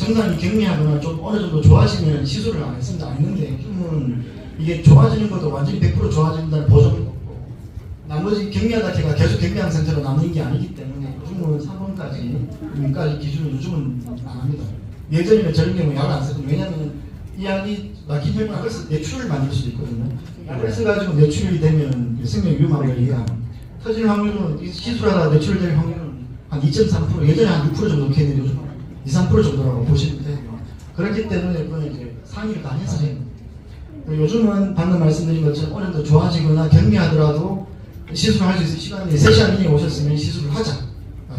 정상이 격리하거나 좀 어느 정도 좋아지면 시술을 안 했습니다. 안 했는데 요즘은 이게 좋아지는 것도 완전히 100% 좋아진다는 보장이 없고 나머지 격리하다 제가 계속 격리한 상태로 남는 게 아니기 때문에 요즘은 3번까지 기준을 요즘은 안 합니다. 예전에는 저런 경우 약을 안 썼거든요. 왜냐하면 이 약이 막힌 혈관 약을 써 뇌출을 만들 수도 있거든요. 약을 써가지고 뇌출이 되면 생명 위험한 거예요. 터질 확률은 시술하다 뇌출될 확률은 한 2.3%, 예전에 한 6% 정도 했는데 요즘 2~3% 정도라고 보시면 돼요. 그렇기 때문에 그건 이제 상의를 다 해서 해요. 요즘은 방금 말씀드린 것처럼 어느 정도 좋아지거나 격리하더라도 시술을 할 수 있을 시간이 3시간 이내에 오셨으면 시술을 하자.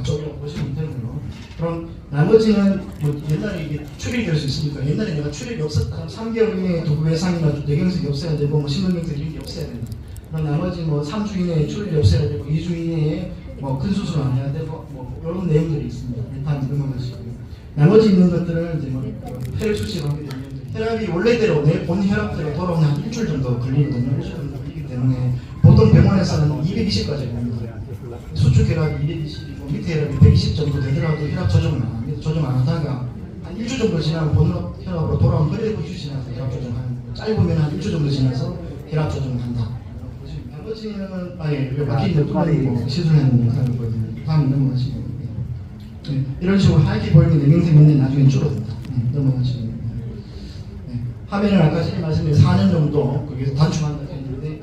쪽이라고 보시면 되고요. 그럼 나머지는 뭐 옛날에 이게 출혈이 될 수 있으니까 옛날에 내가 출혈이 없었다. 3개월 이내에 두부 외상이나 뇌경색이 없어야 되고 뭐 심근경색 이런 게 없어야 된다. 그럼 나머지 뭐 3주 이내에 출혈이 없어야 되고 2주 이내에 뭐 큰 수술 안 해야 되고 뭐 이런 내용들이 있습니다. 일단 넘어가시고요. 나머지 있는 것들은 이제 뭐 혈액 수치에 관계되는 혈압이 원래대로 내 본 혈압대로 돌아오는 한 일주일 정도 걸리거든요. 일주일 정도 걸리기 때문에 보통 병원에서는 220까지 갑니다. 수축 혈압이 220이고 밑에 혈압이 120 정도 되더라도 혈압 조정을 안 합니다. 조정 안 하다가 한 1주 정도 지나면 본 혈압으로 돌아오면 그래도 2주 지나서 혈압 조정하는 거고 짧으면 한 1주 정도 지나서 혈압 조정을 한다. 나머지는 아예 막힌 뚜껑이 시술하는 거거든요. 다음 넘어가시면 네, 이런 식으로 하얗게 보이는 내경색 면이 나중에 줄어든다. 넘어가시면 화면을 아까 전에 말씀드린 4년 정도 거기서 단축한다 했는데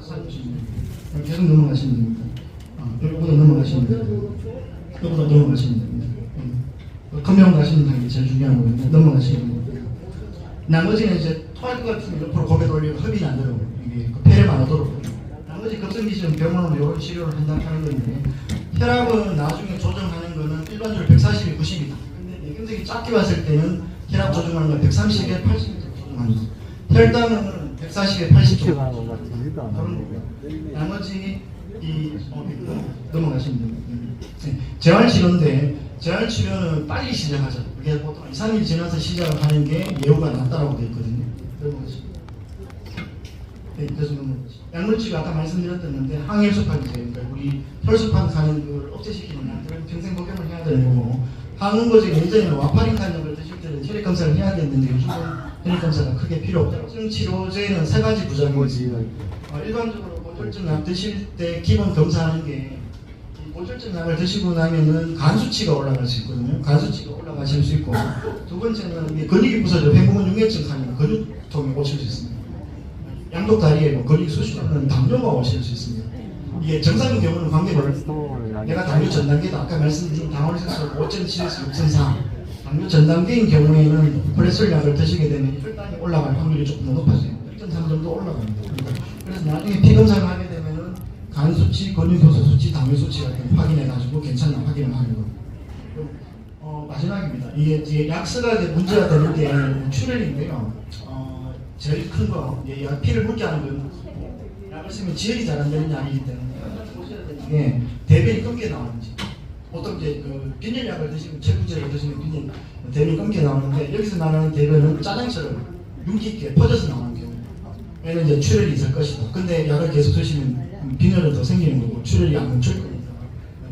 계속 넘어가시면 됩니다. 여기보다 넘어가시면 됩니다. 여기보다 넘어가시면 됩니다. 금방 가시는 게 제일 중요한 거거든요. 넘어가시면 됩니다. 나머지는 이제 토할 것 같으면 옆으로 고개 돌리고 흡입이 안 되도록 이게 폐렴 안 오도록 나머지 급성기질은 병원으로 이런 치료를 한다는 건데 혈압은 나중에 조정하는 거는 일반적으로 140이 90이다. 근데 뇌경색이 작게 봤을 때는 혈압 조정하는 건 130에 80 조정합니다. 혈당은 140에 80 정도. 나머지 넘어가시면 됩니다. 재활치료인데 재활치료는 빨리 시작하자. 그게 보통 2~3일 지나서 시작을 하는 게 예후가 낫다라고 되어 있거든요. 넘어가시면. 네, 계속 넘어가시죠. 약물치료 아까 말씀드렸던데 항혈소판 그러니까 우리 혈소판 가는 걸 억제시키는 약들은 평생 복용을 해야 되는 거고 항응고제 예전에는 와파린 간약을 드실 때는 혈액 검사를 해야 됐는데 요즘은 혈액 검사가 크게 필요 없다. 치료제는 3가지 부작용이지. 일반적으로 고혈증 약 드실 때 기본 검사하는 게 고혈증 약을 드시고 나면은 간 수치가 올라갈 수 있거든요. 간 수치가 올라가실 수 있고 두 번째는 근육이 부서져 회복은 융해증 하면 근육통이 오실 수 있습니다. 양쪽 다리에 근육이 쑤시면 당뇨가 오실 수 있습니다. 이게 정상인 경우는 관계가 없습니다. 내가 당뇨 전 단계다. 아까 말씀드린 당뇨세수 5.7에서 6.4 당뇨 전 단계인 경우에는 콜레스테롤 약을 드시게 되면 혈당이 올라갈 확률이 조금 더 높아져요. 1.3 정도 올라갑니다. 그래서 나중에 피 검사를 하게 되면은 간 수치, 근육효소 수치, 당뇨 수치 같은 거 확인해가지고 괜찮나 확인을 하는 거. 마지막입니다. 이게 약스가 문제가 되는 게 출혈인데요. 제일 큰 거, 피를 묽게 하는 건 약을 쓰면 지혈이 잘 안 되는 약이기 때문에 보셔야 되는 게 대변이 검게 나오는지. 보통 이제 빈혈약을 드시고 체부제를 드시면 대변이 검게 나오는데 여기서 나오는 대변은 짜장처럼 윤기 있게 퍼져서 나오는 경우. 얘는 이제 출혈이 있을 것이다. 근데 약을 계속 드시면 빈혈은 더 생기는 거고 출혈이 안 멈출 거니까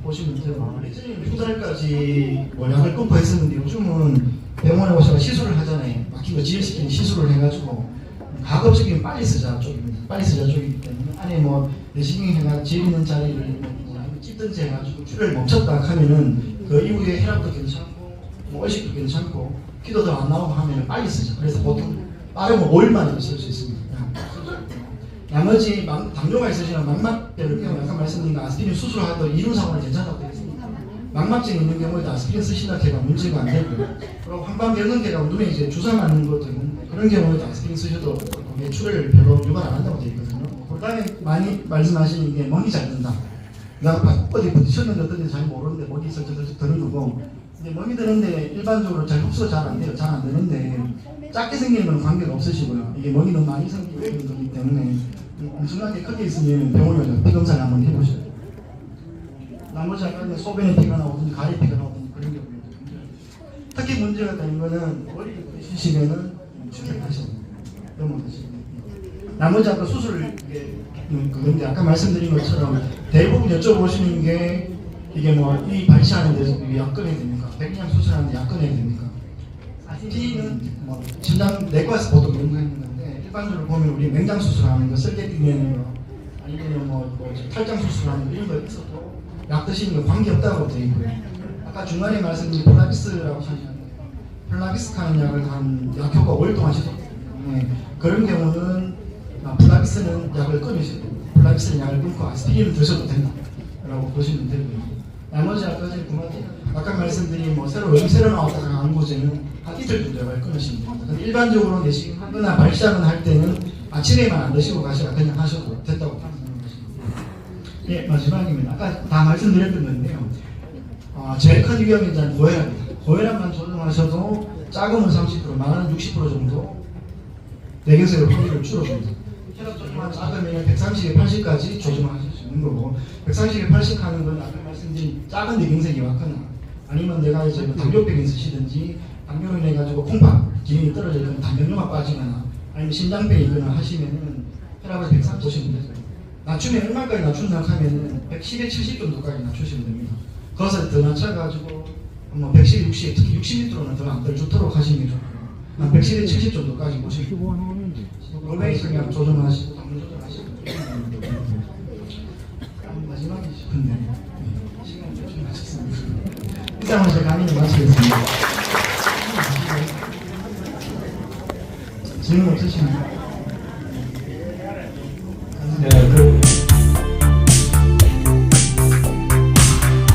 보시면 돼요. 예전에 6달까지 약을 끊고 했었는데 요즘은 병원에 오셔서 시술을 하잖아요. 막힌 거 지혈시키는 시술을 해가지고 가급적이면 빨리 쓰자 쪽입니다. 빨리 쓰자 쪽이기 때문에 안에 뭐 내시경이 해가 지혈 있는 자리를 찝든지 해가지고 출혈이 멈췄다 하면은 그 이후에 혈압도 괜찮고 뭐 의식도 괜찮고 피도 더 안 나오고 하면 빨리 쓰자. 그래서 보통 빠르면 5일 만에 쓸 수 있습니다. 나머지 당뇨가 있으시면 망막병 경우 아까 말씀드린 아스피린 수술하도 이론상으로는 괜찮다고 되어 있습니다. 망막증이 있는 경우에도 아스피린 쓰시다 걔가 문제가 안 되고 그리고 황반변성계가 눈에 이제 주사 맞는 것도 있는데 그런 경우에도 아스피린 쓰셔도 출혈을 별로 유발 안 한다고 되어 있거든요. 그다음에 많이 말씀하시는 게 먹이 잘 든다. 내가 어디 부딪혔는데 어떤지 잘 모르는데 먹이 슬쩍슬쩍 드는 거고 이제 먹이 드는데 일반적으로 잘 흡수가 잘 안 돼요. 잘 안 되는데 작게 생기는 건 관계가 없으시고요. 이게 먹이 너무 많이 생기고 있는 거기 때문에 엄청나게 크게 있으면 병원에 가서 피 검사를 한번 해보셔야 돼요. 나머지 아까 소변에 피가 나오든지 가래 피가 나오든지 그런 경우에도 특히 문제가 되는 거는 머리를 쑤시면은 출혈하셔야 됩니다. 넘어가시면 됩니다. 나머지 아까 수술 그런데 아까 말씀드린 것처럼 대부분 여쭤보시는 게 이게 뭐 이 발치하는 데서 약 끊어야 됩니까? 백내장 수술하는데 약 끊어야 됩니까? 아스피린은 뭐 심장 내과에서 보통 연구하는 건데 일반적으로 보면 우리 맹장 수술하는 거, 쓸데기는 거, 아니면 뭐 탈장 수술하는 거 이런 거 있어도 약 드시는 거 관계 없다고 되어 있고요. 아까 중간에 말씀드린 폴라비스라고 하셨는데 폴라비스 하는 약을 한 약효가 5일 동안 지속되기 때문에 그런 경우는 폴라비스는 약을 끊으셔도 됩니다. 폴라비스는 약을 끊고 아스피린을 드셔도 된다라고 보시면 되고요. 나머지 아까 말씀드린 뭐 요즘 새로 나왔다가 안고제는 한 이틀 정도 약을 끊으시면 됩니다. 근데 일반적으로 내시경 하거나 발작을 할 때는 아침에만 안 드시고 가시라 그냥 하셔도 됐다고 생각하십니다. 예, 마지막입니다. 아까 다 말씀드렸던 건데요. 제일 큰 위험이 일단 고혈압입니다. 고혈압만 조정하셔도 작으면 30%, 많으면 60% 정도 내경색의 확률을 줄여줍니다. 혈압 조정만 작으면 130에 80까지 조정하실 수 있는 거고 130에 80 하는 건 아까 말씀드린 작은 내경색이 왔거나 아니면 내가 이제 당뇨병이 있으시든지 당뇨로 인해 가지고 콩팥 기능이 떨어지거나 단백뇨가 빠지거나 아니면 심장병이 있거나 하시면은 혈압을 130 보시면 되죠. 낮추면 얼마까지 낮춘다 하면은 110에 70 정도까지 낮추시면 됩니다. 거기서 더 낮춰가지고 뭐 110, 60, 특히 60m로는 더 안 떨어지도록 하시는 게 좋고요. 한 110에 70 정도까지 보시면 원래 그냥 조정하시고 당뇨 조정하시고 마지막에 싶은데 시간이 좀 마쳤습니다. 이상으로 제 강의를 마치겠습니다. 질문 없으시나요?